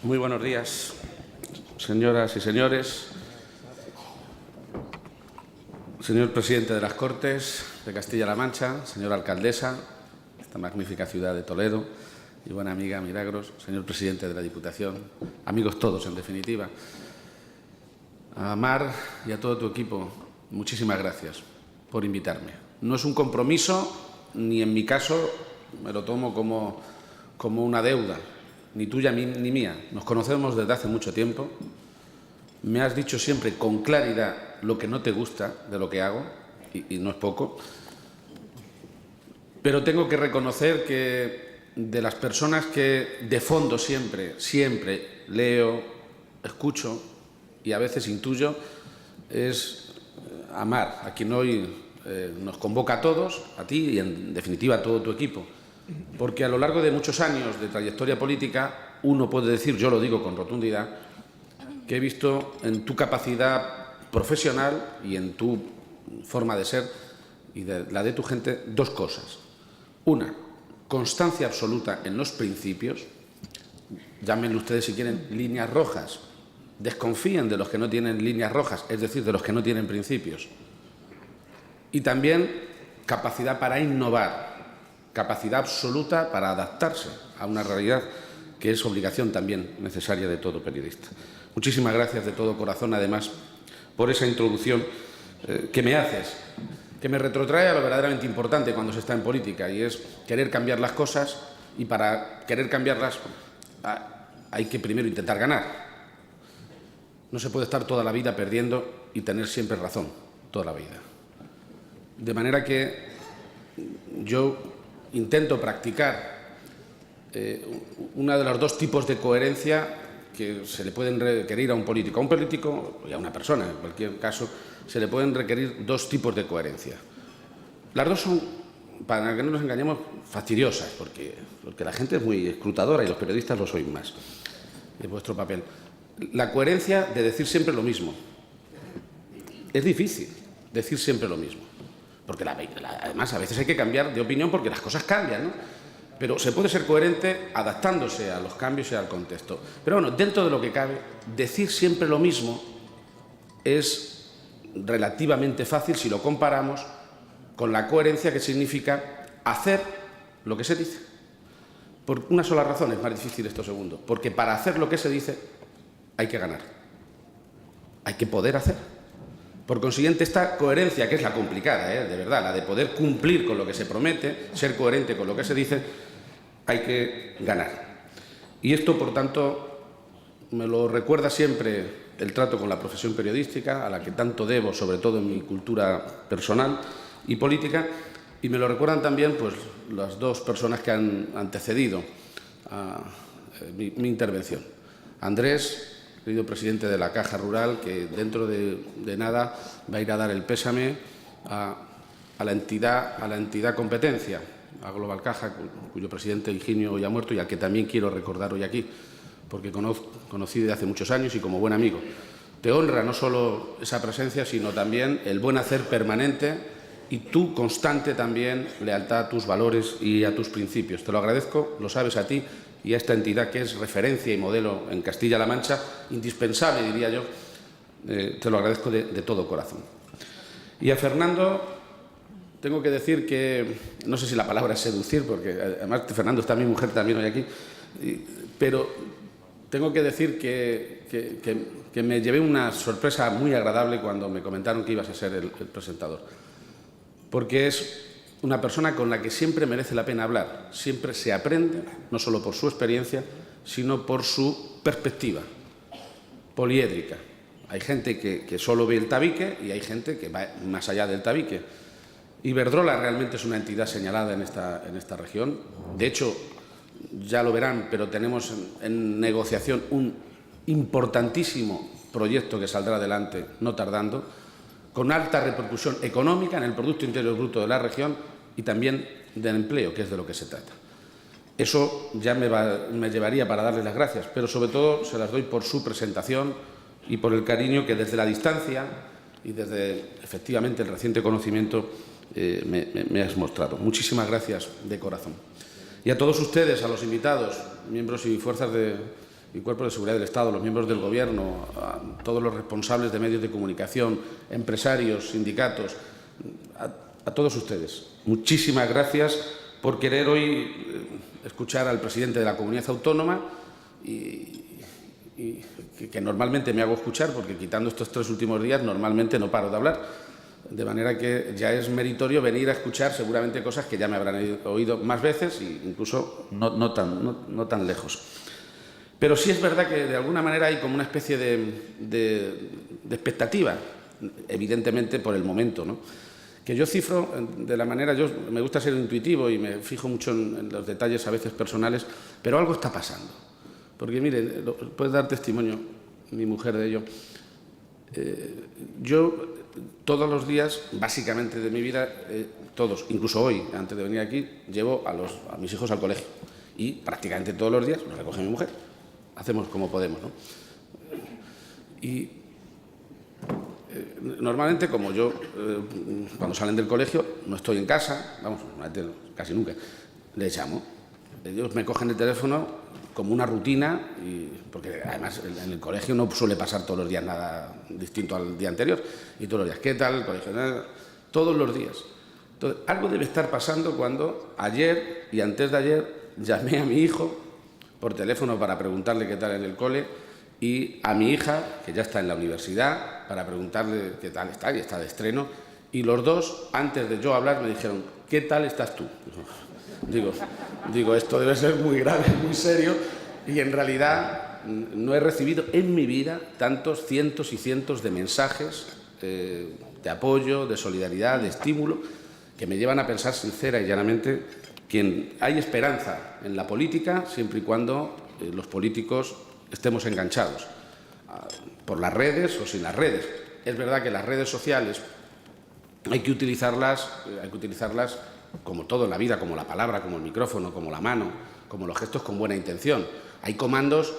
Muy buenos días, señoras y señores. Señor presidente de las Cortes de Castilla-La Mancha, señora alcaldesa de esta magnífica ciudad de Toledo y buena amiga Milagros, señor presidente de la Diputación, amigos todos, en definitiva. A Mar y a todo tu equipo, muchísimas gracias por invitarme. No es un compromiso, ni en mi caso me lo tomo como una deuda, ni tuya ni mía. Nos conocemos desde hace mucho tiempo. Me has dicho siempre con claridad lo que no te gusta de lo que hago, y no es poco. Pero tengo que reconocer que de las personas que de fondo siempre leo, escucho y a veces intuyo, es a Mar, a quien hoy nos convoca a todos, a ti y en definitiva a todo tu equipo. Porque a lo largo de muchos años de trayectoria política, uno puede decir, yo lo digo con rotundidad, que he visto en tu capacidad profesional y en tu forma de ser y de la de tu gente dos cosas. Una, constancia absoluta en los principios, llámenlo ustedes si quieren líneas rojas, desconfíen de los que no tienen líneas rojas, es decir, de los que no tienen principios. Y también capacidad para innovar, capacidad absoluta para adaptarse a una realidad que es obligación también necesaria de todo periodista. Muchísimas gracias de todo corazón, además, por esa introducción que me haces, que me retrotrae a lo verdaderamente importante cuando se está en política, y es querer cambiar las cosas, y para querer cambiarlas hay que primero intentar ganar. No se puede estar toda la vida perdiendo y tener siempre razón, toda la vida. De manera que yo intento practicar uno de los dos tipos de coherencia que se le pueden requerir a un político y a una persona, en cualquier caso, se le pueden requerir dos tipos de coherencia. Las dos son, para que no nos engañemos, fastidiosas, porque la gente es muy escrutadora y los periodistas lo sois más, es vuestro papel. La coherencia de decir siempre lo mismo. Es difícil decir siempre lo mismo, porque además a veces hay que cambiar de opinión porque las cosas cambian, ¿no? Pero se puede ser coherente adaptándose a los cambios y al contexto. Pero bueno, dentro de lo que cabe, decir siempre lo mismo es relativamente fácil si lo comparamos con la coherencia que significa hacer lo que se dice. Por una sola razón es más difícil esto segundo, porque para hacer lo que se dice hay que ganar, hay que poder hacer. Por consiguiente, esta coherencia, que es la complicada, de verdad, la de poder cumplir con lo que se promete, ser coherente con lo que se dice, hay que ganar. Y esto, por tanto, me lo recuerda siempre el trato con la profesión periodística, a la que tanto debo, sobre todo en mi cultura personal y política, y me lo recuerdan también pues, las dos personas que han antecedido a mi intervención. Andrés, querido presidente de la Caja Rural, que dentro de nada va a ir a dar el pésame a la entidad competencia, a Global Caja, cuyo presidente Higinio hoy ha muerto y al que también quiero recordar hoy aquí, porque conocí desde hace muchos años y como buen amigo. Te honra no solo esa presencia, sino también el buen hacer permanente y tu constante también lealtad a tus valores y a tus principios. Te lo agradezco, lo sabes a ti y a esta entidad que es referencia y modelo en Castilla-La Mancha, indispensable, diría yo, te lo agradezco de todo corazón. Y a Fernando tengo que decir que, no sé si la palabra es seducir, porque además Fernando está mi mujer también hoy aquí, pero tengo que decir que me llevé una sorpresa muy agradable cuando me comentaron que ibas a ser el presentador, porque es una persona con la que siempre merece la pena hablar, siempre se aprende, no solo por su experiencia, sino por su perspectiva poliédrica. Hay gente que solo ve el tabique y hay gente que va más allá del tabique. Iberdrola realmente es una entidad señalada en esta región. De hecho, ya lo verán, pero tenemos en negociación un importantísimo proyecto que saldrá adelante no tardando, con alta repercusión económica en el Producto Interior Bruto de la región y también del empleo, que es de lo que se trata. Eso ya me llevaría para darles las gracias, pero sobre todo se las doy por su presentación y por el cariño que desde la distancia y desde, efectivamente, el reciente conocimiento me has mostrado. Muchísimas gracias de corazón. Y a todos ustedes, a los invitados, miembros y fuerzas y cuerpos de seguridad del Estado, los miembros del Gobierno, a todos los responsables de medios de comunicación, empresarios, sindicatos, a todos ustedes. Muchísimas gracias por querer hoy escuchar al presidente de la comunidad autónoma y que normalmente me hago escuchar, porque quitando estos 3 últimos días normalmente no paro de hablar. De manera que ya es meritorio venir a escuchar seguramente cosas que ya me habrán oído más veces e incluso no tan lejos. Pero sí es verdad que de alguna manera hay como una especie de expectativa, evidentemente por el momento, ¿no? Que yo cifro de la manera, me gusta ser intuitivo y me fijo mucho en los detalles a veces personales, pero algo está pasando. Porque mire, puede dar testimonio mi mujer de ello. Yo todos los días, básicamente de mi vida, todos, incluso hoy, antes de venir aquí, llevo a mis hijos al colegio. Y prácticamente todos los días los recoge mi mujer. Hacemos como podemos, ¿no? Y normalmente, como yo, cuando salen del colegio, no estoy en casa, vamos, casi nunca, les llamo. Ellos me cogen el teléfono como una rutina, porque además en el colegio no suele pasar todos los días nada distinto al día anterior, y todos los días, ¿qué tal? El colegio, todos los días. Entonces, algo debe estar pasando cuando ayer y antes de ayer llamé a mi hijo por teléfono para preguntarle qué tal en el cole y a mi hija, que ya está en la universidad, para preguntarle qué tal está, y está de estreno, y los dos, antes de yo hablar, me dijeron, ¿qué tal estás tú? Digo, esto debe ser muy grave, muy serio, y en realidad no he recibido en mi vida tantos cientos y cientos de mensajes de apoyo, de solidaridad, de estímulo, que me llevan a pensar sincera y llanamente que hay esperanza en la política siempre y cuando los políticos estemos enganchados por las redes o sin las redes. Es verdad que las redes sociales hay que utilizarlas como todo en la vida, como la palabra, como el micrófono, como la mano, como los gestos con buena intención. Hay comandos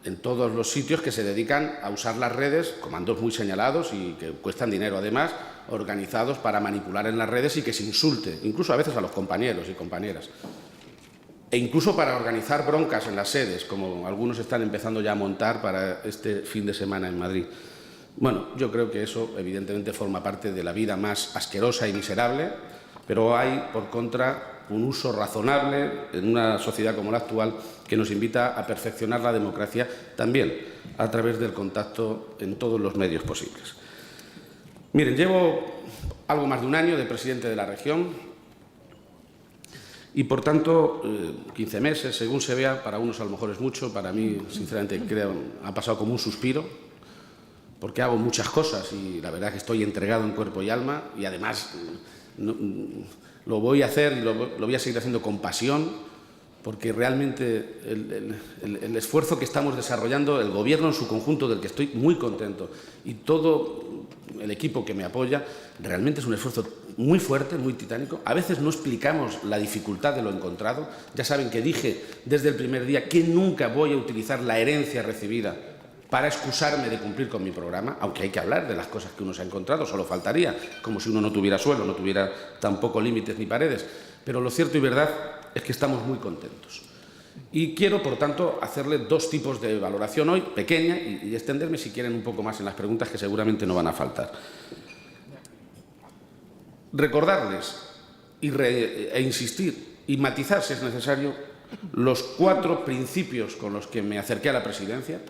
en todos los sitios que se dedican a usar las redes, comandos muy señalados y que cuestan dinero además, organizados para manipular en las redes y que se insulte, incluso a veces a los compañeros y compañeras. E incluso para organizar broncas en las sedes, como algunos están empezando ya a montar para este fin de semana en Madrid. Bueno, yo creo que eso evidentemente forma parte de la vida más asquerosa y miserable, pero hay, por contra, un uso razonable en una sociedad como la actual que nos invita a perfeccionar la democracia también a través del contacto en todos los medios posibles. Miren, llevo algo más de un año de presidente de la región y, por tanto, 15 meses, según se vea, para unos a lo mejor es mucho, para mí, sinceramente, creo ha pasado como un suspiro, porque hago muchas cosas y la verdad que estoy entregado en cuerpo y alma y además lo voy a hacer y lo voy a seguir haciendo con pasión, porque realmente el esfuerzo que estamos desarrollando, el Gobierno en su conjunto, del que estoy muy contento, y todo el equipo que me apoya, realmente es un esfuerzo muy fuerte, muy titánico. A veces no explicamos la dificultad de lo encontrado. Ya saben que dije desde el primer día que nunca voy a utilizar la herencia recibida para excusarme de cumplir con mi programa, aunque hay que hablar de las cosas que uno se ha encontrado, solo faltaría, como si uno no tuviera suelo, no tuviera tampoco límites ni paredes. Pero lo cierto y verdad es que estamos muy contentos. Y quiero, por tanto, hacerle 2 tipos de valoración hoy, pequeña, y extenderme, si quieren, un poco más en las preguntas que seguramente no van a faltar. Recordarles e insistir y matizar, si es necesario, los 4 principios con los que me acerqué a la presidencia,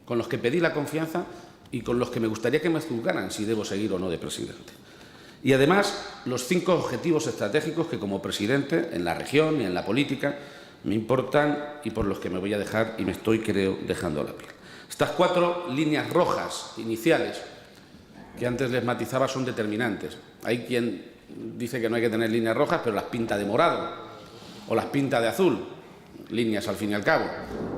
con los que pedí la confianza y con los que me gustaría que me juzgaran si debo seguir o no de presidente. Y además, los 5 objetivos estratégicos que como presidente en la región y en la política me importan y por los que me voy a dejar y me estoy, creo, dejando la piel. Estas 4 líneas rojas iniciales que antes les matizaba son determinantes. Hay quien dice que no hay que tener líneas rojas, pero las pinta de morado o las pinta de azul. Líneas al fin y al cabo.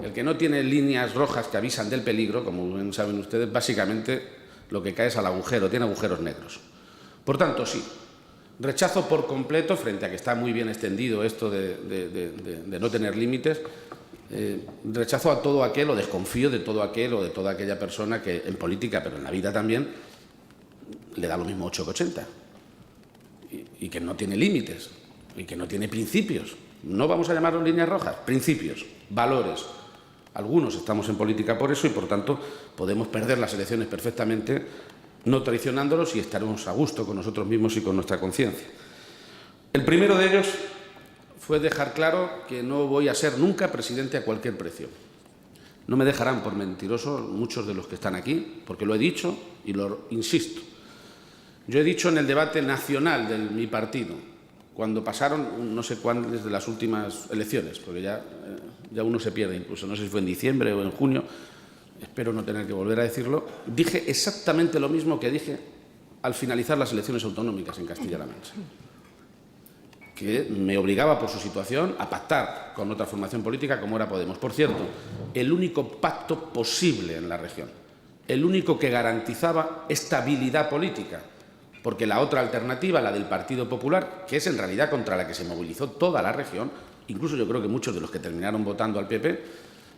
El que no tiene líneas rojas que avisan del peligro, como bien saben ustedes, básicamente lo que cae es al agujero, tiene agujeros negros. Por tanto, sí, rechazo por completo, frente a que está muy bien extendido esto de no tener límites, rechazo a todo aquel, o desconfío de todo aquel o de toda aquella persona que en política, pero en la vida también, le da lo mismo 8 que 80 y que no tiene límites y que no tiene principios. No vamos a llamarlos líneas rojas, principios, valores. Algunos estamos en política por eso y, por tanto, podemos perder las elecciones perfectamente, no traicionándolos, y estaremos a gusto con nosotros mismos y con nuestra conciencia. El primero de ellos fue dejar claro que no voy a ser nunca presidente a cualquier precio. No me dejarán por mentiroso muchos de los que están aquí, porque lo he dicho y lo insisto. Yo he dicho en el debate nacional de mi partido, cuando pasaron no sé cuáles de las últimas elecciones, porque ya uno se pierde incluso, no sé si fue en diciembre o en junio, espero no tener que volver a decirlo, dije exactamente lo mismo que dije al finalizar las elecciones autonómicas en Castilla-La Mancha, que me obligaba por su situación a pactar con otra formación política como era Podemos. Por cierto, el único pacto posible en la región, el único que garantizaba estabilidad política, porque la otra alternativa, la del Partido Popular, que es en realidad contra la que se movilizó toda la región, incluso yo creo que muchos de los que terminaron votando al PP,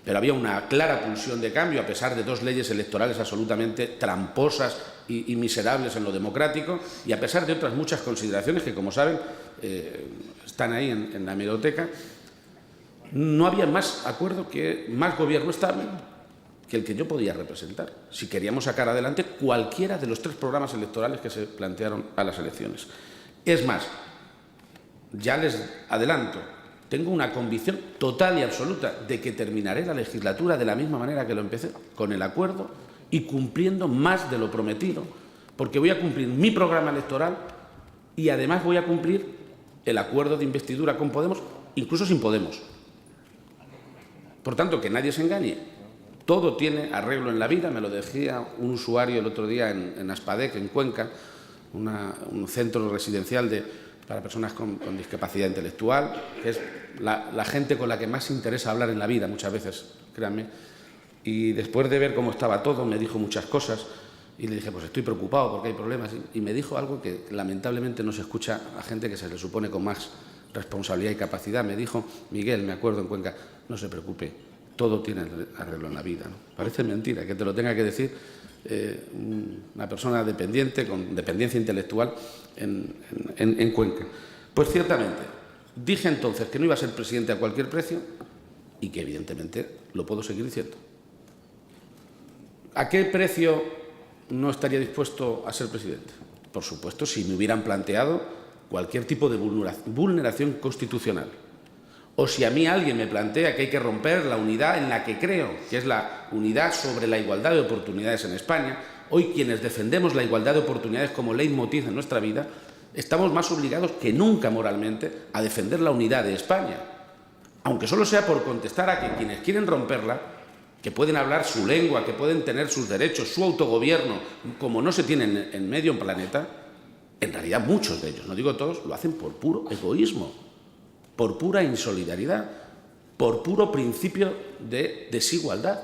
pero había una clara pulsión de cambio, a pesar de dos leyes electorales absolutamente tramposas y miserables en lo democrático, y a pesar de otras muchas consideraciones que, como saben, están ahí en la hemeroteca. No había más acuerdo, más gobierno estable que el que yo podía representar, si queríamos sacar adelante cualquiera de los 3 programas electorales que se plantearon a las elecciones. Es más, ya les adelanto, tengo una convicción total y absoluta de que terminaré la legislatura de la misma manera que lo empecé, con el acuerdo y cumpliendo más de lo prometido, porque voy a cumplir mi programa electoral y además voy a cumplir el acuerdo de investidura con Podemos, incluso sin Podemos. Por tanto, que nadie se engañe. Todo tiene arreglo en la vida, me lo decía un usuario el otro día en Aspadec, en Cuenca, un centro residencial para personas con discapacidad intelectual, que es la gente con la que más interesa hablar en la vida muchas veces, créanme. Y después de ver cómo estaba todo, me dijo muchas cosas y le dije, pues estoy preocupado porque hay problemas. Y me dijo algo que lamentablemente no se escucha a gente que se le supone con más responsabilidad y capacidad. Me dijo, Miguel, me acuerdo en Cuenca, no se preocupe, todo tiene arreglo en la vida, ¿no? Parece mentira que te lo tenga que decir una persona dependiente, con dependencia intelectual en Cuenca. Pues ciertamente, dije entonces que no iba a ser presidente a cualquier precio y que evidentemente lo puedo seguir diciendo. ¿A qué precio no estaría dispuesto a ser presidente? Por supuesto, si me hubieran planteado cualquier tipo de vulneración constitucional. O si a mí alguien me plantea que hay que romper la unidad en la que creo, que es la unidad sobre la igualdad de oportunidades en España. Hoy, quienes defendemos la igualdad de oportunidades como leitmotiv en nuestra vida, estamos más obligados que nunca moralmente a defender la unidad de España. Aunque solo sea por contestar a que quienes quieren romperla, que pueden hablar su lengua, que pueden tener sus derechos, su autogobierno, como no se tienen en medio planeta, en realidad muchos de ellos, no digo todos, lo hacen por puro egoísmo, por pura insolidaridad, por puro principio de desigualdad.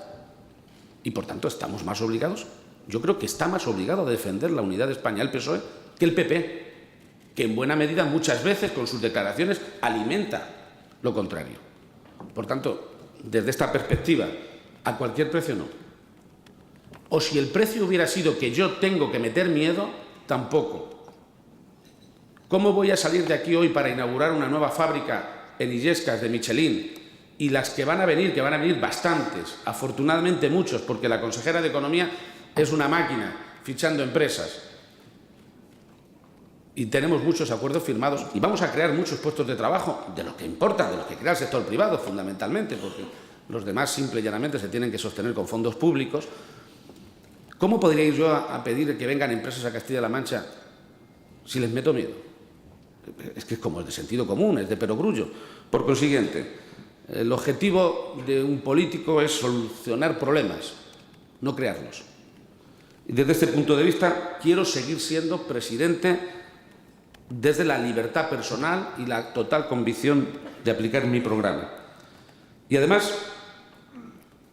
Y, por tanto, estamos más obligados, yo creo que está más obligado a defender la unidad de España el PSOE que el PP, que en buena medida muchas veces con sus declaraciones alimenta lo contrario. Por tanto, desde esta perspectiva, a cualquier precio no. O si el precio hubiera sido que yo tengo que meter miedo, tampoco. ¿Cómo voy a salir de aquí hoy para inaugurar una nueva fábrica en Illescas de Michelin? Y las que van a venir bastantes, afortunadamente muchos, porque la consejera de Economía es una máquina fichando empresas. Y tenemos muchos acuerdos firmados y vamos a crear muchos puestos de trabajo, de los que importan, de los que crea el sector privado fundamentalmente, porque los demás simple y llanamente se tienen que sostener con fondos públicos. ¿Cómo podría ir yo a pedir que vengan empresas a Castilla-La Mancha si les meto miedo? Es que es como el de sentido común, es de perogrullo. Por consiguiente, el objetivo de un político es solucionar problemas, no crearlos. Y desde este punto de vista, quiero seguir siendo presidente desde la libertad personal y la total convicción de aplicar mi programa. Y además,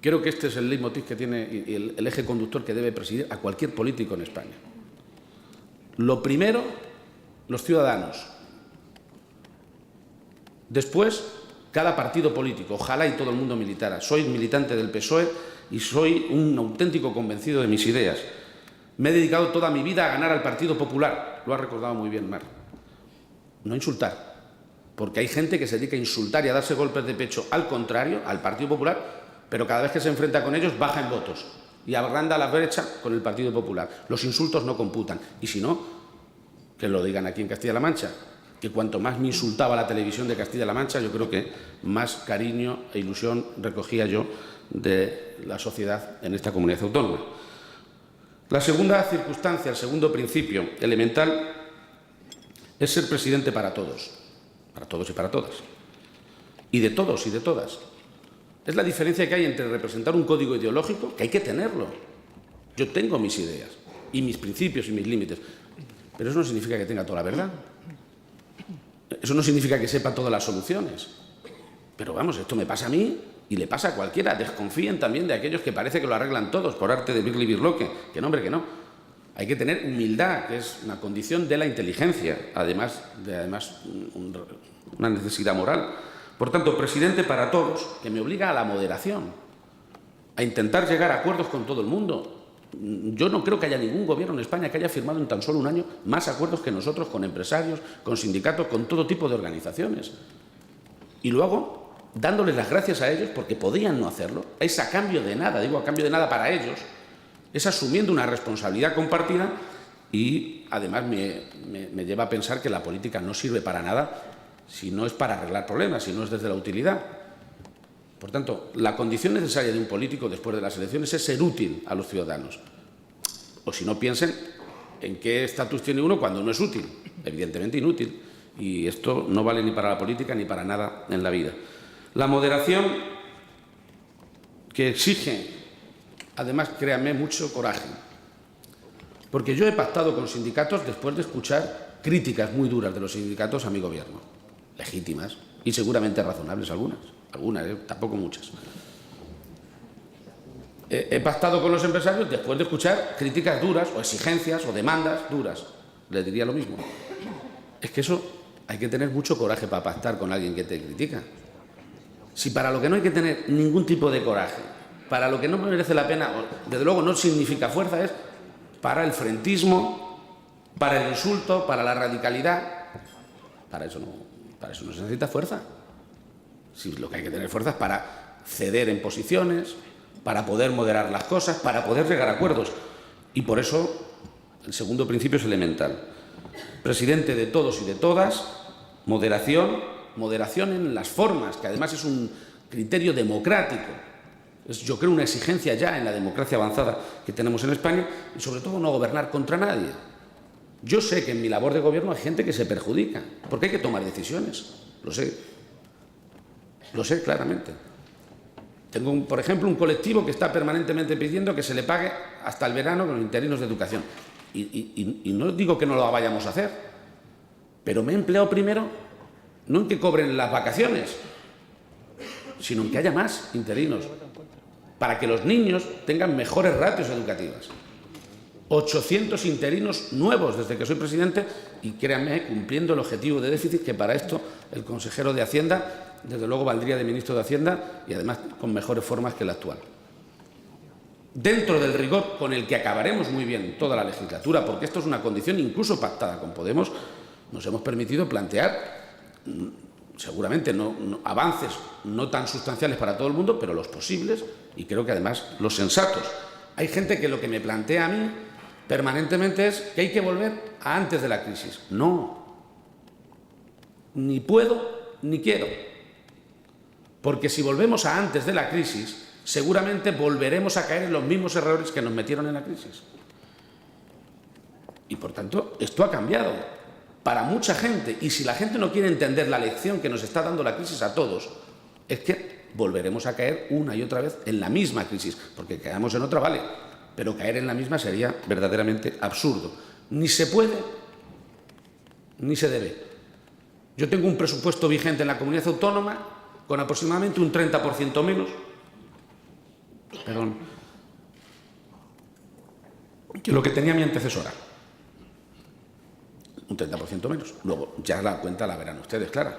creo que este es el leitmotiv que tiene y el eje conductor que debe presidir a cualquier político en España. Lo primero, los ciudadanos. Después, cada partido político, ojalá y todo el mundo militara. Soy militante del PSOE y soy un auténtico convencido de mis ideas. Me he dedicado toda mi vida a ganar al Partido Popular. Lo ha recordado muy bien Mar. No insultar, porque hay gente que se dedica a insultar y a darse golpes de pecho al contrario, al Partido Popular, pero cada vez que se enfrenta con ellos baja en votos y agranda la brecha con el Partido Popular. Los insultos no computan. Y si no, que lo digan aquí en Castilla-La Mancha, que cuanto más me insultaba la televisión de Castilla-La Mancha, yo creo que más cariño e ilusión recogía yo de la sociedad en esta comunidad autónoma. La segunda circunstancia, el segundo principio elemental, es ser presidente para todos y para todas, y de todos y de todas. Es la diferencia que hay entre representar un código ideológico, que hay que tenerlo. Yo tengo mis ideas y mis principios y mis límites, pero eso no significa que tenga toda la verdad. Eso no significa que sepa todas las soluciones. Pero vamos, esto me pasa a mí y le pasa a cualquiera. Desconfíen también de aquellos que parece que lo arreglan todos por arte de Birli Birloque. Que no, hombre, que no. Hay que tener humildad, que es una condición de la inteligencia, además una necesidad moral. Por tanto, presidente para todos, que me obliga a la moderación, a intentar llegar a acuerdos con todo el mundo. Yo no creo que haya ningún gobierno en España que haya firmado en tan solo un año más acuerdos que nosotros con empresarios, con sindicatos, con todo tipo de organizaciones. Y lo hago dándoles las gracias a ellos porque podían no hacerlo. Es a cambio de nada, digo a cambio de nada para ellos. Es asumiendo una responsabilidad compartida y además me lleva a pensar que la política no sirve para nada si no es para arreglar problemas, si no es desde la utilidad. Por tanto, la condición necesaria de un político después de las elecciones es ser útil a los ciudadanos. O si no, piensen en qué estatus tiene uno cuando no es útil. Evidentemente inútil. Y esto no vale ni para la política ni para nada en la vida. La moderación que exige, además, créanme, mucho coraje. Porque yo he pactado con sindicatos después de escuchar críticas muy duras de los sindicatos a mi gobierno. Legítimas y seguramente razonables algunas. Tampoco muchas. He pactado con los empresarios después de escuchar críticas duras o exigencias o demandas duras. Les diría lo mismo. Es que eso hay que tener mucho coraje para pactar con alguien que te critica. Si para lo que no hay que tener ningún tipo de coraje, para lo que no merece la pena, desde luego no significa fuerza, es para el frentismo, para el insulto, para la radicalidad. Para eso no se necesita fuerza. Si lo que hay que tener fuerza es para ceder en posiciones, para poder moderar las cosas, para poder llegar a acuerdos. Y por eso el segundo principio es elemental. Presidente de todos y de todas, moderación en las formas, que además es un criterio democrático. Es, yo creo, una exigencia ya en la democracia avanzada que tenemos en España y sobre todo no gobernar contra nadie. Yo sé que en mi labor de gobierno hay gente que se perjudica, porque hay que tomar decisiones, lo sé claramente. Tengo, por ejemplo, un colectivo que está permanentemente pidiendo que se le pague hasta el verano con los interinos de educación. Y no digo que no lo vayamos a hacer, pero me he empleado primero no en que cobren las vacaciones, sino en que haya más interinos, para que los niños tengan mejores ratios educativas. 800 interinos nuevos desde que soy presidente y, créanme, cumpliendo el objetivo de déficit, que para esto el consejero de Hacienda desde luego valdría de ministro de Hacienda y además con mejores formas que la actual. Dentro del rigor con el que acabaremos muy bien toda la legislatura, porque esto es una condición incluso pactada con Podemos, nos hemos permitido plantear seguramente avances no tan sustanciales para todo el mundo, pero los posibles y creo que además los sensatos. Hay gente que lo que me plantea a mí permanentemente es que hay que volver a antes de la crisis. No, ni puedo ni quiero. Porque si volvemos a antes de la crisis, seguramente volveremos a caer en los mismos errores que nos metieron en la crisis. Y por tanto, esto ha cambiado para mucha gente. Y si la gente no quiere entender la lección que nos está dando la crisis a todos, es que volveremos a caer una y otra vez en la misma crisis. Porque caemos en otra, vale, pero caer en la misma sería verdaderamente absurdo. Ni se puede, ni se debe. Yo tengo un presupuesto vigente en la comunidad autónoma con aproximadamente un 30% menos, que lo que tenía mi antecesora. Un 30% menos. Luego, ya la cuenta la verán ustedes, clara.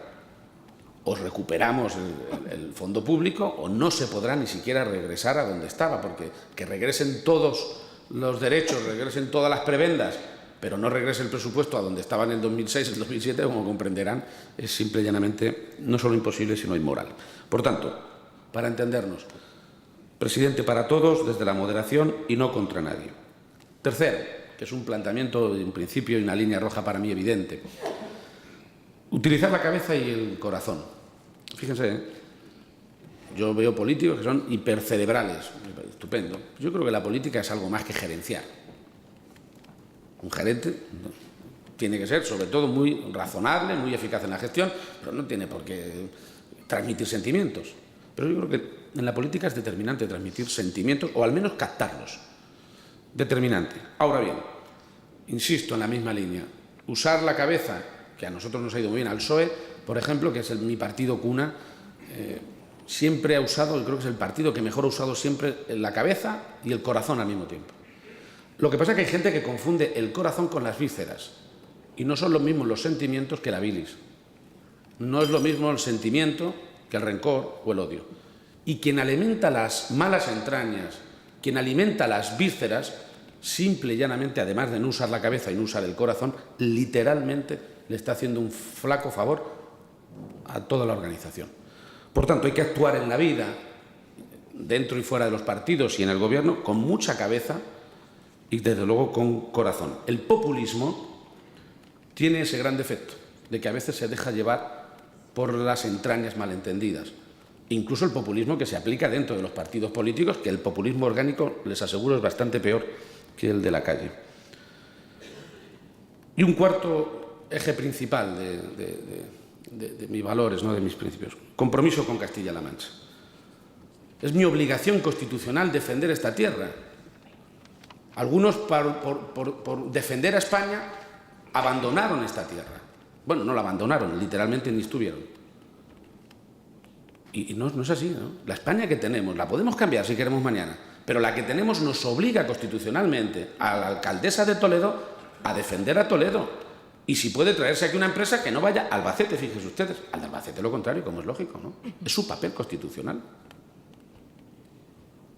O recuperamos el fondo público o no se podrá ni siquiera regresar a donde estaba, porque que regresen todos los derechos, regresen todas las prebendas, pero no regrese el presupuesto a donde estaba en el 2006, el 2007, como comprenderán, es simple y llanamente no solo imposible, sino inmoral. Por tanto, para entendernos, Presidente para todos, desde la moderación y no contra nadie. Tercero, que es un planteamiento, un principio y una línea roja para mí evidente. Utilizar la cabeza y el corazón. Fíjense, yo veo políticos que son hipercerebrales. Estupendo. Yo creo que la política es algo más que gerenciar. Un gerente tiene que ser, sobre todo, muy razonable, muy eficaz en la gestión, pero no tiene por qué transmitir sentimientos. Pero yo creo que en la política es determinante transmitir sentimientos, o al menos captarlos. Determinante. Ahora bien, insisto en la misma línea, usar la cabeza, que a nosotros nos ha ido muy bien, al PSOE, por ejemplo, que es mi partido cuna, siempre ha usado, yo creo que es el partido que mejor ha usado siempre la cabeza y el corazón al mismo tiempo. Lo que pasa es que hay gente que confunde el corazón con las vísceras, y no son los mismos los sentimientos que la bilis. No es lo mismo el sentimiento que el rencor o el odio. Y quien alimenta las malas entrañas, quien alimenta las vísceras, simple y llanamente, además de no usar la cabeza y no usar el corazón, literalmente le está haciendo un flaco favor a toda la organización. Por tanto, hay que actuar en la vida, dentro y fuera de los partidos y en el gobierno, con mucha cabeza y, desde luego, con corazón. El populismo tiene ese gran defecto de que a veces se deja llevar por las entrañas malentendidas. Incluso el populismo que se aplica dentro de los partidos políticos, que el populismo orgánico, les aseguro, es bastante peor que el de la calle. Y un cuarto eje principal de mis valores, ¿no?, de mis principios: compromiso con Castilla-La Mancha. Es mi obligación constitucional defender esta tierra. Algunos, por defender a España, abandonaron esta tierra. Bueno, no la abandonaron, literalmente ni estuvieron. Y no es así, ¿no? La España que tenemos, la podemos cambiar si queremos mañana, pero la que tenemos nos obliga constitucionalmente a la alcaldesa de Toledo a defender a Toledo. Y si puede traerse aquí una empresa, que no vaya a Albacete, fíjense ustedes. Al de Albacete lo contrario, como es lógico, ¿no? Es su papel constitucional.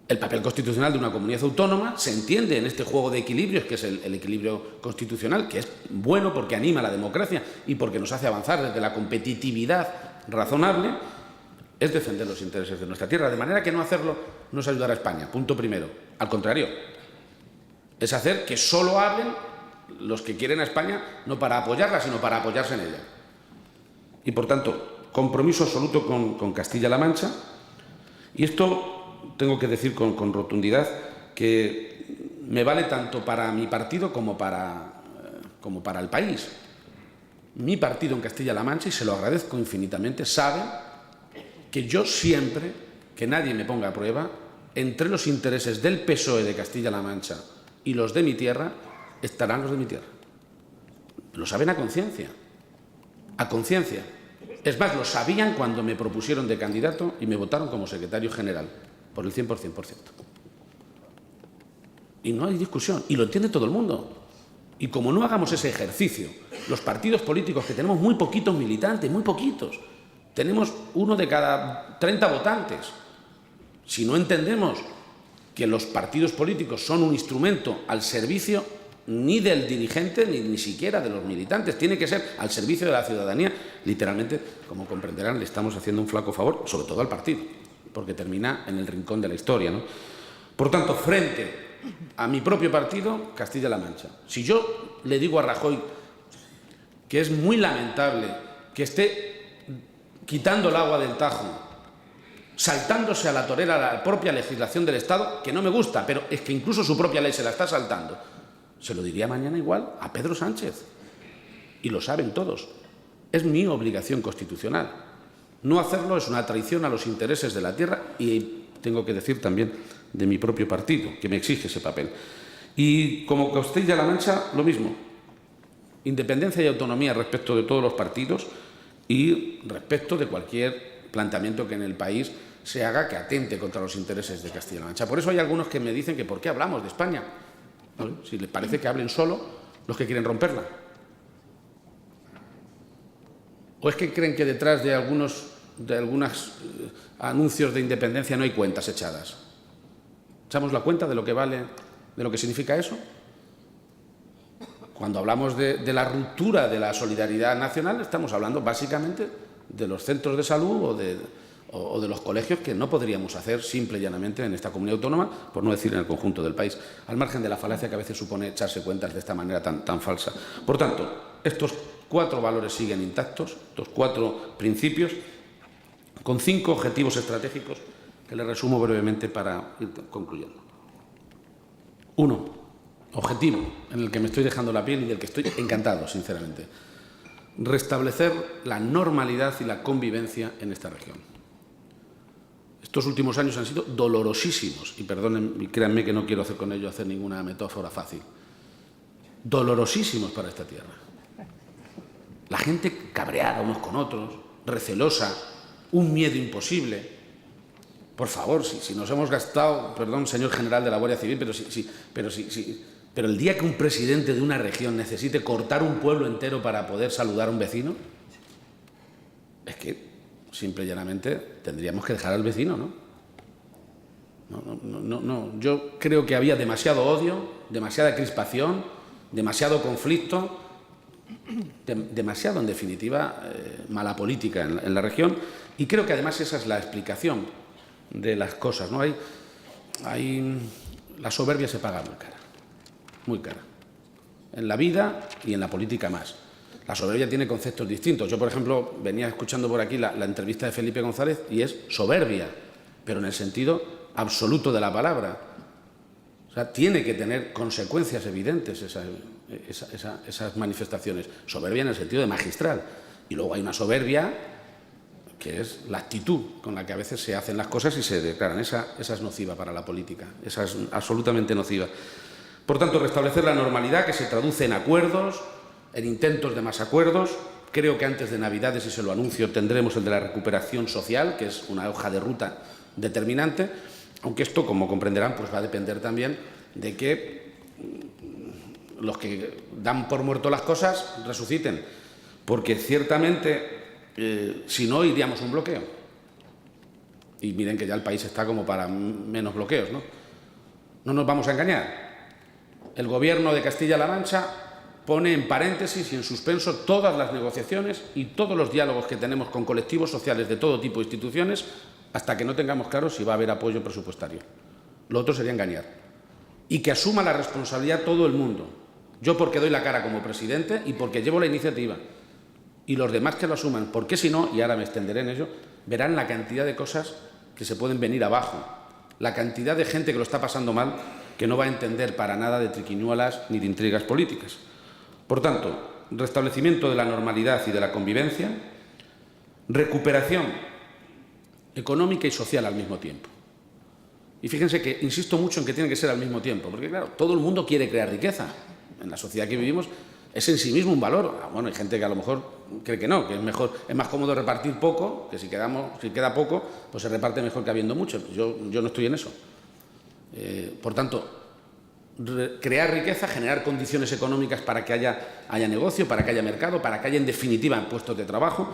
El papel constitucional de una comunidad autónoma se entiende en este juego de equilibrios, que es el equilibrio constitucional, que es bueno porque anima a la democracia y porque nos hace avanzar desde la competitividad razonable, es defender los intereses de nuestra tierra. De manera que no hacerlo no es ayudar a España, punto primero. Al contrario, es hacer que solo hablen los que quieren a España, no para apoyarla, sino para apoyarse en ella. Y, por tanto, compromiso absoluto con Castilla-La Mancha. Y esto tengo que decir con rotundidad que me vale tanto para mi partido como para el país. Mi partido en Castilla-La Mancha, y se lo agradezco infinitamente, sabe que yo siempre, que nadie me ponga a prueba, entre los intereses del PSOE de Castilla-La Mancha y los de mi tierra, estarán los de mi tierra. Lo saben a conciencia. A conciencia. Es más, lo sabían cuando me propusieron de candidato y me votaron como secretario general, por el 100%. Y no hay discusión, y lo entiende todo el mundo. Y como no hagamos ese ejercicio, los partidos políticos, que tenemos muy poquitos militantes, muy poquitos, tenemos uno de cada 30 votantes. Si no entendemos que los partidos políticos son un instrumento al servicio ni del dirigente ni siquiera de los militantes, tiene que ser al servicio de la ciudadanía, literalmente, como comprenderán, le estamos haciendo un flaco favor, sobre todo al partido, porque termina en el rincón de la historia, ¿no? Por tanto, frente a mi propio partido, Castilla-La Mancha, si yo le digo a Rajoy que es muy lamentable que esté quitando el agua del Tajo, saltándose a la torera la propia legislación del Estado, que no me gusta, pero es que incluso su propia ley se la está saltando, se lo diría mañana igual a Pedro Sánchez. Y lo saben todos. Es mi obligación constitucional. No hacerlo es una traición a los intereses de la tierra y, tengo que decir, también de mi propio partido, que me exige ese papel. Y como Castilla-La Mancha, lo mismo. Independencia y autonomía respecto de todos los partidos y respecto de cualquier planteamiento que en el país se haga que atente contra los intereses de Castilla-La Mancha. Por eso hay algunos que me dicen que ¿por qué hablamos de España? ¿Vale? Si les parece que hablen solo los que quieren romperla. ¿O es que creen que detrás de algunos anuncios de independencia no hay cuentas echadas? ¿Echamos la cuenta de lo que vale, de lo que significa eso? Cuando hablamos de la ruptura de la solidaridad nacional, estamos hablando básicamente de los centros de salud o de los colegios que no podríamos hacer simple y llanamente en esta comunidad autónoma, por no decir en el conjunto del país, al margen de la falacia que a veces supone echarse cuentas de esta manera tan falsa. Por tanto, estos 4 valores siguen intactos, estos 4 principios, con 5 objetivos estratégicos que les resumo brevemente para ir concluyendo. 1. Objetivo en el que me estoy dejando la piel y del que estoy encantado, sinceramente. Restablecer la normalidad y la convivencia en esta región. Estos últimos años han sido dolorosísimos, y perdonen, y créanme que no quiero hacer con ello ninguna metáfora fácil, dolorosísimos para esta tierra. La gente cabreada unos con otros, recelosa, un miedo imposible. Por favor, si nos hemos gastado, perdón, señor general de la Guardia Civil, pero el día que un presidente de una región necesite cortar un pueblo entero para poder saludar a un vecino, es que simple y llanamente tendríamos que dejar al vecino, ¿no? No. Yo creo que había demasiado odio, demasiada crispación, demasiado conflicto, demasiado, en definitiva, mala política en la región, y creo que además esa es la explicación de las cosas, ¿no? La soberbia se paga muy cara, en la vida y en la política más. La soberbia tiene conceptos distintos. Yo, por ejemplo, venía escuchando por aquí la entrevista de Felipe González y es soberbia, pero en el sentido absoluto de la palabra. O sea, tiene que tener consecuencias evidentes esas manifestaciones. Soberbia en el sentido de magistral. Y luego hay una soberbia que es la actitud con la que a veces se hacen las cosas y se declaran. Esa es nociva para la política. Esa es absolutamente nociva. Por tanto, restablecer la normalidad que se traduce en acuerdos, en intentos de más acuerdos. Creo que antes de Navidades, y se lo anuncio, tendremos el de la recuperación social, que es una hoja de ruta determinante, aunque esto, como comprenderán, pues va a depender también de que los que dan por muerto las cosas resuciten, porque ciertamente, si no, iríamos a un bloqueo. Y miren que ya el país está como para menos bloqueos, ¿no? No nos vamos a engañar. El Gobierno de Castilla-La Mancha pone en paréntesis y en suspenso todas las negociaciones y todos los diálogos que tenemos con colectivos sociales de todo tipo de instituciones hasta que no tengamos claro si va a haber apoyo presupuestario. Lo otro sería engañar. Y que asuma la responsabilidad todo el mundo. Yo porque doy la cara como presidente y porque llevo la iniciativa. Y los demás que lo asuman, porque si no, y ahora me extenderé en ello, verán la cantidad de cosas que se pueden venir abajo. La cantidad de gente que lo está pasando mal, que no va a entender para nada de triquiñuelas ni de intrigas políticas. Por tanto, restablecimiento de la normalidad y de la convivencia, recuperación económica y social al mismo tiempo. Y fíjense que insisto mucho en que tiene que ser al mismo tiempo, porque claro, todo el mundo quiere crear riqueza. En la sociedad que vivimos es en sí mismo un valor. Bueno, hay gente que a lo mejor cree que no, que es más cómodo repartir poco, que si queda poco, pues se reparte mejor que habiendo mucho. Yo no estoy en eso. Por tanto, crear riqueza, generar condiciones económicas para que haya negocio, para que haya mercado, para que haya, en definitiva, puestos de trabajo,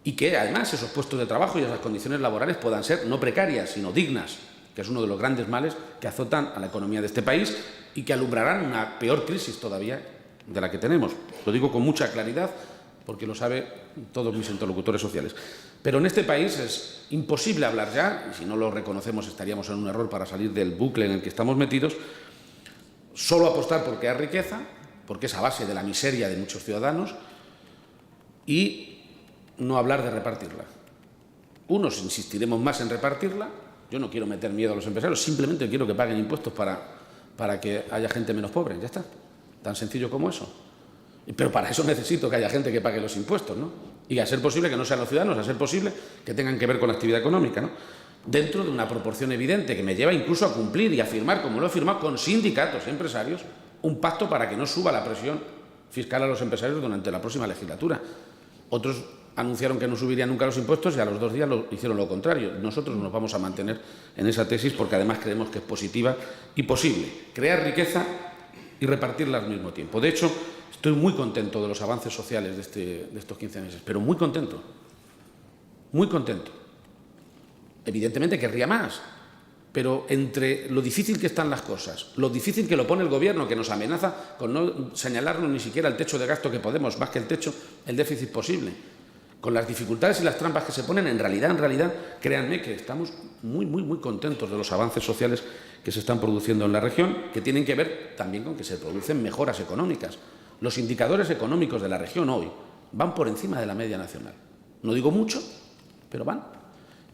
y que, además, esos puestos de trabajo y esas condiciones laborales puedan ser no precarias, sino dignas, que es uno de los grandes males que azotan a la economía de este país y que alumbrarán una peor crisis todavía de la que tenemos. Lo digo con mucha claridad, porque lo saben todos mis interlocutores sociales. Pero en este país es imposible hablar ya, y si no lo reconocemos estaríamos en un error para salir del bucle en el que estamos metidos, solo apostar por crear riqueza, porque es a base de la miseria de muchos ciudadanos, y no hablar de repartirla. Unos insistiremos más en repartirla. Yo no quiero meter miedo a los empresarios, simplemente quiero que paguen impuestos para que haya gente menos pobre, ya está. Tan sencillo como eso. Pero para eso necesito que haya gente que pague los impuestos, ¿no? Y a ser posible que no sean los ciudadanos, a ser posible que tengan que ver con la actividad económica, ¿no? Dentro de una proporción evidente que me lleva incluso a cumplir y a firmar, como lo he firmado con sindicatos y empresarios, un pacto para que no suba la presión fiscal a los empresarios durante la próxima legislatura. Otros anunciaron que no subirían nunca los impuestos y a los 2 días hicieron lo contrario. Nosotros nos vamos a mantener en esa tesis porque además creemos que es positiva y posible. Crear riqueza y repartirla al mismo tiempo. De hecho, estoy muy contento de los avances sociales de estos 15 meses, pero muy contento. Muy contento. Evidentemente querría más, pero entre lo difícil que están las cosas, lo difícil que lo pone el Gobierno, que nos amenaza con no señalarnos ni siquiera el techo de gasto que podemos, más que el techo, el déficit posible, con las dificultades y las trampas que se ponen, en realidad, créanme que estamos muy contentos de los avances sociales que se están produciendo en la región, que tienen que ver también con que se producen mejoras económicas. Los indicadores económicos de la región hoy van por encima de la media nacional. No digo mucho, pero van.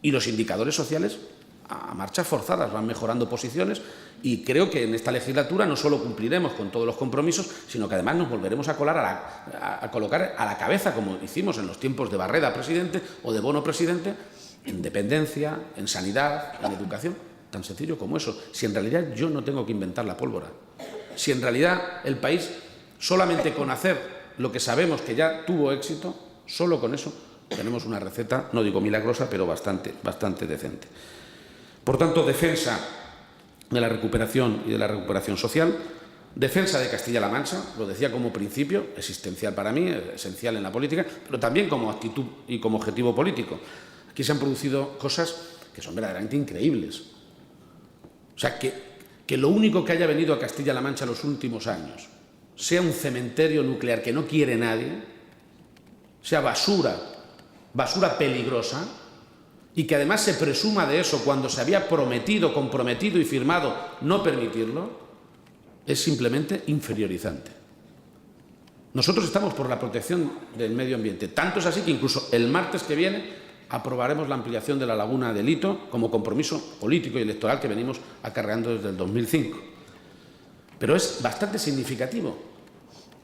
Y los indicadores sociales a marchas forzadas van mejorando posiciones, y creo que en esta legislatura no solo cumpliremos con todos los compromisos, sino que además nos volveremos a colocar a la cabeza, como hicimos en los tiempos de Barreda presidente o de Bono presidente, en dependencia, en sanidad, en educación. Tan sencillo como eso. Si en realidad yo no tengo que inventar la pólvora. Si en realidad el país, solamente con hacer lo que sabemos que ya tuvo éxito, solo con eso tenemos una receta, no digo milagrosa, pero bastante decente. Por tanto, defensa de la recuperación y de la recuperación social, defensa de Castilla-La Mancha, lo decía como principio, existencial para mí, esencial en la política, pero también como actitud y como objetivo político. Aquí se han producido cosas que son verdaderamente increíbles. O sea, que lo único que haya venido a Castilla-La Mancha en los últimos años sea un cementerio nuclear que no quiere nadie, sea basura peligrosa, y que además se presuma de eso cuando se había comprometido y firmado no permitirlo, es simplemente inferiorizante. Nosotros estamos por la protección del medio ambiente. Tanto es así que incluso el martes que viene aprobaremos la ampliación de la laguna de Lito como compromiso político y electoral que venimos acarreando desde el 2005. Pero es bastante significativo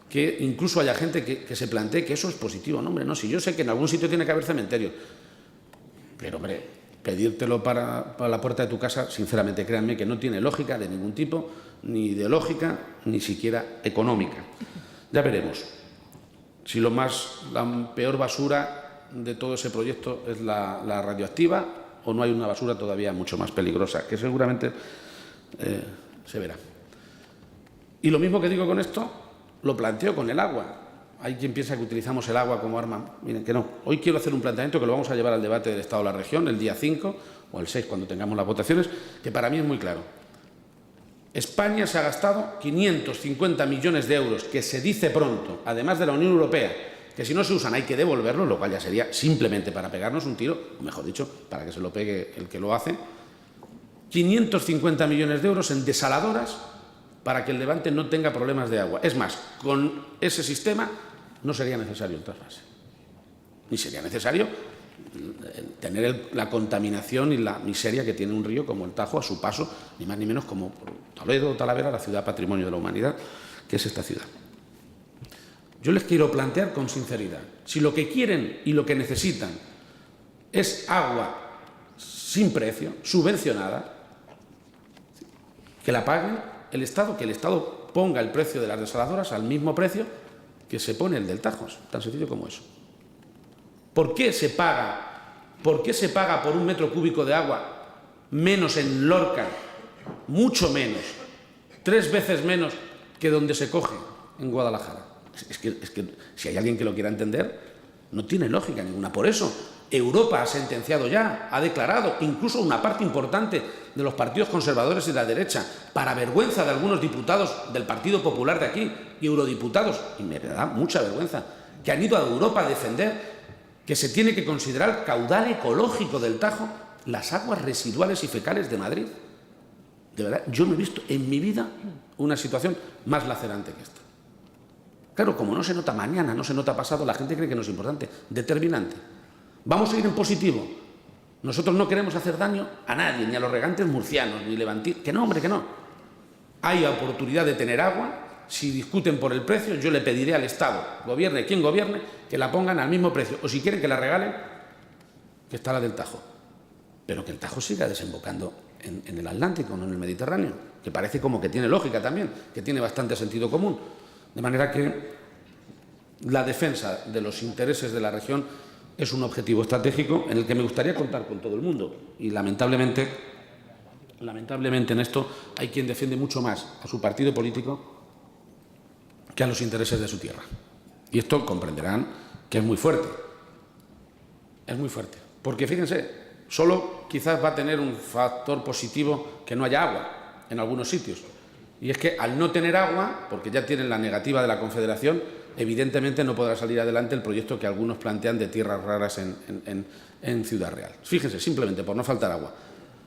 que incluso haya gente que se plantee que eso es positivo. No, hombre, no, si yo sé que en algún sitio tiene que haber cementerio. Pero, hombre, pedírtelo para la puerta de tu casa, sinceramente, créanme que no tiene lógica de ningún tipo, ni ideológica, ni siquiera económica. Ya veremos si la peor basura de todo ese proyecto es la radioactiva, o no hay una basura todavía mucho más peligrosa, que seguramente se verá. Y lo mismo que digo con esto, lo planteo con el agua. Hay quien piensa que utilizamos el agua como arma. Miren que no. Hoy quiero hacer un planteamiento que lo vamos a llevar al debate del Estado de la región el día 5 o el 6, cuando tengamos las votaciones, que para mí es muy claro. España se ha gastado 550 millones de euros, que se dice pronto, además de la Unión Europea, que si no se usan hay que devolverlos, lo cual ya sería simplemente para pegarnos un tiro, o mejor dicho, para que se lo pegue el que lo hace. 550 millones de euros en desaladoras para que el Levante no tenga problemas de agua. Es más, con ese sistema no sería necesario el trasvase. Ni sería necesario tener la contaminación y la miseria que tiene un río como el Tajo a su paso, ni más ni menos como Toledo o Talavera, la ciudad patrimonio de la humanidad, que es esta ciudad. Yo les quiero plantear con sinceridad, si lo que quieren y lo que necesitan es agua sin precio, subvencionada, que la paguen el Estado, que el Estado ponga el precio de las desaladoras al mismo precio que se pone el del Tajo, tan sencillo como eso. ¿Por qué se paga por un metro cúbico de agua menos en Lorca, mucho menos, 3 veces menos que donde se coge en Guadalajara? Es que si hay alguien que lo quiera entender, no tiene lógica ninguna. Por eso Europa ha sentenciado ya, ha declarado, incluso una parte importante de los partidos conservadores y de la derecha, para vergüenza de algunos diputados del Partido Popular de aquí y eurodiputados, y me da mucha vergüenza, que han ido a Europa a defender que se tiene que considerar caudal ecológico del Tajo las aguas residuales y fecales de Madrid. De verdad, yo no he visto en mi vida una situación más lacerante que esta. Claro, como no se nota mañana, no se nota pasado, la gente cree que no es importante, determinante. Vamos a ir en positivo. Nosotros no queremos hacer daño a nadie, ni a los regantes murcianos, ni levantinos. Que no, hombre, que no. Hay oportunidad de tener agua. Si discuten por el precio, yo le pediré al Estado, gobierne quien gobierne, que la pongan al mismo precio. O si quieren que la regalen, que está la del Tajo. Pero que el Tajo siga desembocando en el Atlántico, no en el Mediterráneo, que parece como que tiene lógica también, que tiene bastante sentido común. De manera que la defensa de los intereses de la región es un objetivo estratégico en el que me gustaría contar con todo el mundo. Y lamentablemente en esto hay quien defiende mucho más a su partido político que a los intereses de su tierra. Y esto comprenderán que es muy fuerte. Es muy fuerte. Porque fíjense, solo quizás va a tener un factor positivo que no haya agua en algunos sitios. Y es que al no tener agua, porque ya tienen la negativa de la Confederación, evidentemente no podrá salir adelante el proyecto que algunos plantean de tierras raras en Ciudad Real. Fíjense, simplemente por no faltar agua.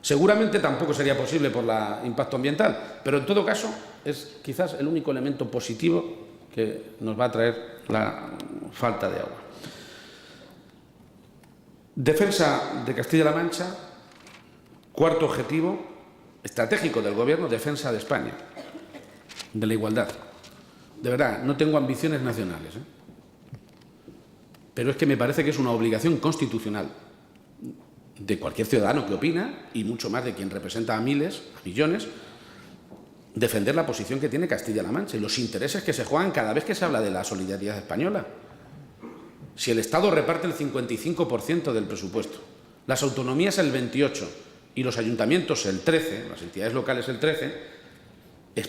Seguramente tampoco sería posible por el impacto ambiental, pero en todo caso es quizás el único elemento positivo que nos va a traer la falta de agua. Defensa de Castilla-La Mancha, cuarto objetivo estratégico del Gobierno, defensa de España, de la igualdad. De verdad, no tengo ambiciones nacionales, pero es que me parece que es una obligación constitucional de cualquier ciudadano que opina, y mucho más de quien representa a miles, a millones, defender la posición que tiene Castilla-La Mancha y los intereses que se juegan cada vez que se habla de la solidaridad española. Si el Estado reparte el 55% del presupuesto, las autonomías el 28% y los ayuntamientos el 13%, las entidades locales el 13%,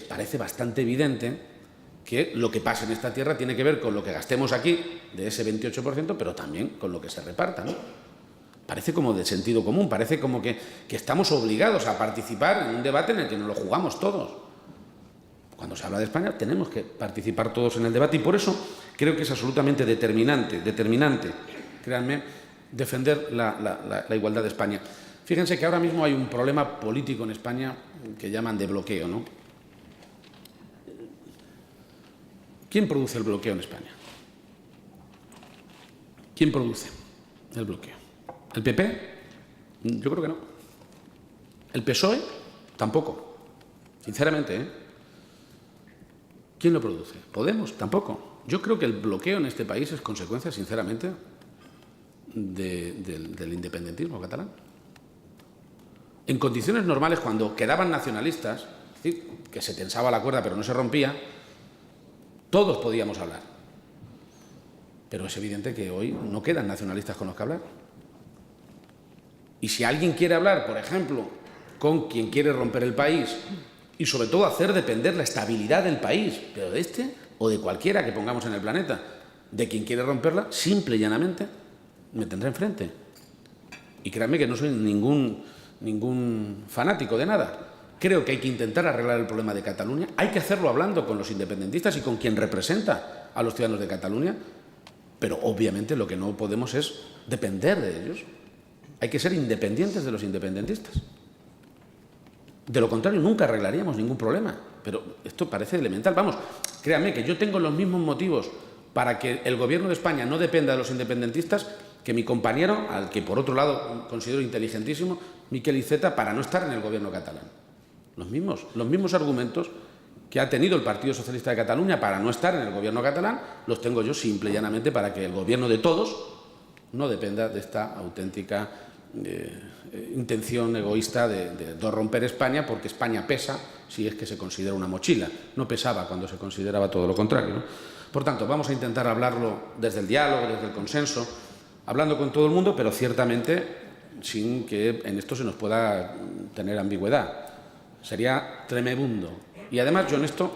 parece bastante evidente que lo que pasa en esta tierra tiene que ver con lo que gastemos aquí, de ese 28%, pero también con lo que se reparta, ¿no? Parece como de sentido común, parece como que estamos obligados a participar en un debate en el que nos lo jugamos todos. Cuando se habla de España tenemos que participar todos en el debate y por eso creo que es absolutamente determinante, créanme, defender la igualdad de España. Fíjense que ahora mismo hay un problema político en España que llaman de bloqueo, ¿no? ¿Quién produce el bloqueo en España? ¿Quién produce el bloqueo? ¿El PP? Yo creo que no. ¿El PSOE? Tampoco. Sinceramente, ¿Quién lo produce? ¿Podemos? Tampoco. Yo creo que el bloqueo en este país es consecuencia, sinceramente, del independentismo catalán. En condiciones normales, cuando quedaban nacionalistas, es decir, que se tensaba la cuerda pero no se rompía, todos podíamos hablar. Pero es evidente que hoy no quedan nacionalistas con los que hablar. Y si alguien quiere hablar, por ejemplo, con quien quiere romper el país y sobre todo hacer depender la estabilidad del país, pero de este o de cualquiera que pongamos en el planeta, de quien quiere romperla, simple y llanamente me tendrá enfrente. Y créanme que no soy ningún fanático de nada. Creo que hay que intentar arreglar el problema de Cataluña, hay que hacerlo hablando con los independentistas y con quien representa a los ciudadanos de Cataluña, pero obviamente lo que no podemos es depender de ellos. Hay que ser independientes de los independentistas. De lo contrario, nunca arreglaríamos ningún problema. Pero esto parece elemental. Vamos, créanme que yo tengo los mismos motivos para que el Gobierno de España no dependa de los independentistas que mi compañero, al que por otro lado considero inteligentísimo, Miquel Iceta, para no estar en el Gobierno catalán. Los mismos argumentos que ha tenido el Partido Socialista de Cataluña para no estar en el Gobierno catalán, los tengo yo simple y llanamente para que el Gobierno de todos no dependa de esta auténtica intención egoísta de romper España, porque España pesa si es que se considera una mochila. No pesaba cuando se consideraba todo lo contrario, ¿no? Por tanto, vamos a intentar hablarlo desde el diálogo, desde el consenso, hablando con todo el mundo, pero ciertamente sin que en esto se nos pueda tener ambigüedad. Sería tremebundo. Y además yo en esto,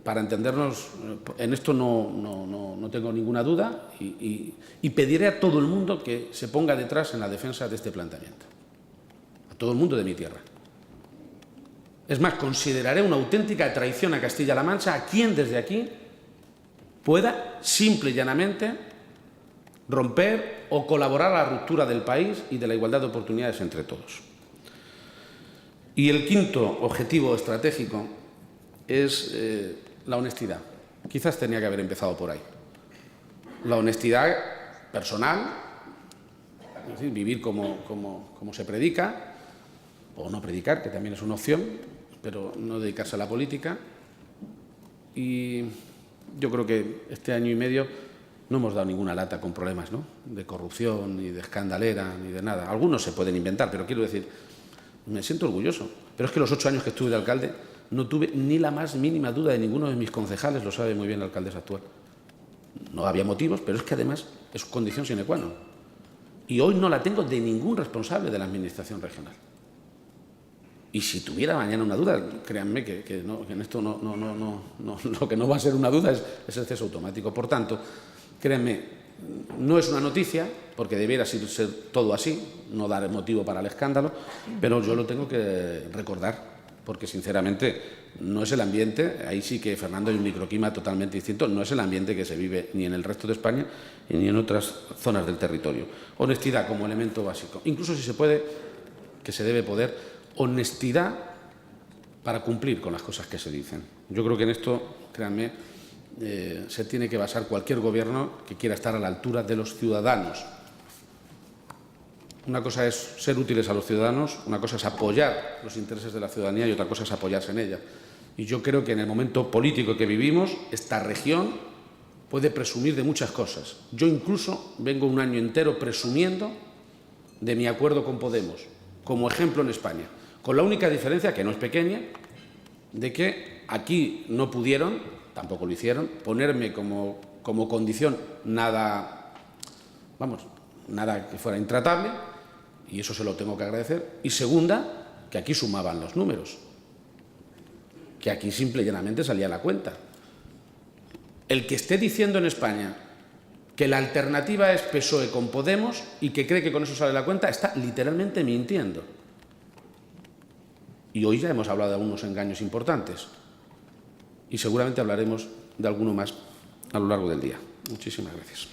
para entendernos, en esto no tengo ninguna duda y pediré a todo el mundo que se ponga detrás en la defensa de este planteamiento. A todo el mundo de mi tierra. Es más, consideraré una auténtica traición a Castilla-La Mancha a quien desde aquí pueda simple y llanamente romper o colaborar a la ruptura del país y de la igualdad de oportunidades entre todos. Y el quinto objetivo estratégico es la honestidad. Quizás tenía que haber empezado por ahí. La honestidad personal, es decir, vivir como se predica, o no predicar, que también es una opción, pero no dedicarse a la política. Y yo creo que este año y medio no hemos dado ninguna lata con problemas, ¿no?, de corrupción, ni de escandalera, ni de nada. Algunos se pueden inventar, pero quiero decir, me siento orgulloso. Pero es que los 8 años que estuve de alcalde no tuve ni la más mínima duda de ninguno de mis concejales, lo sabe muy bien la alcaldesa actual. No había motivos, pero es que además es condición sine qua non. Y hoy no la tengo de ningún responsable de la administración regional. Y si tuviera mañana una duda, créanme que en esto lo que no va a ser una duda es el ceso automático. Por tanto, créanme, no es una noticia, porque debiera ser todo así, no dar motivo para el escándalo, pero yo lo tengo que recordar. porque sinceramente no es el ambiente, ahí sí que Fernando hay un microclima totalmente distinto, no es el ambiente que se vive ni en el resto de España ni en otras zonas del territorio. Honestidad como elemento básico, incluso si se puede, que se debe poder, honestidad para cumplir con las cosas que se dicen. Yo creo que en esto, créanme, se tiene que basar cualquier gobierno que quiera estar a la altura de los ciudadanos. Una cosa es ser útiles a los ciudadanos, una cosa es apoyar los intereses de la ciudadanía y otra cosa es apoyarse en ella. Y yo creo que en el momento político que vivimos, esta región puede presumir de muchas cosas. Yo incluso vengo un año entero presumiendo de mi acuerdo con Podemos, como ejemplo en España, con la única diferencia, que no es pequeña, de que aquí no pudieron, tampoco lo hicieron, ponerme como condición nada que fuera intratable, y eso se lo tengo que agradecer. Y segunda, que aquí sumaban los números, que aquí simple y llanamente salía la cuenta. El que esté diciendo en España que la alternativa es PSOE con Podemos y que cree que con eso sale la cuenta, está literalmente mintiendo. Y hoy ya hemos hablado de algunos engaños importantes y seguramente hablaremos de alguno más a lo largo del día. Muchísimas gracias.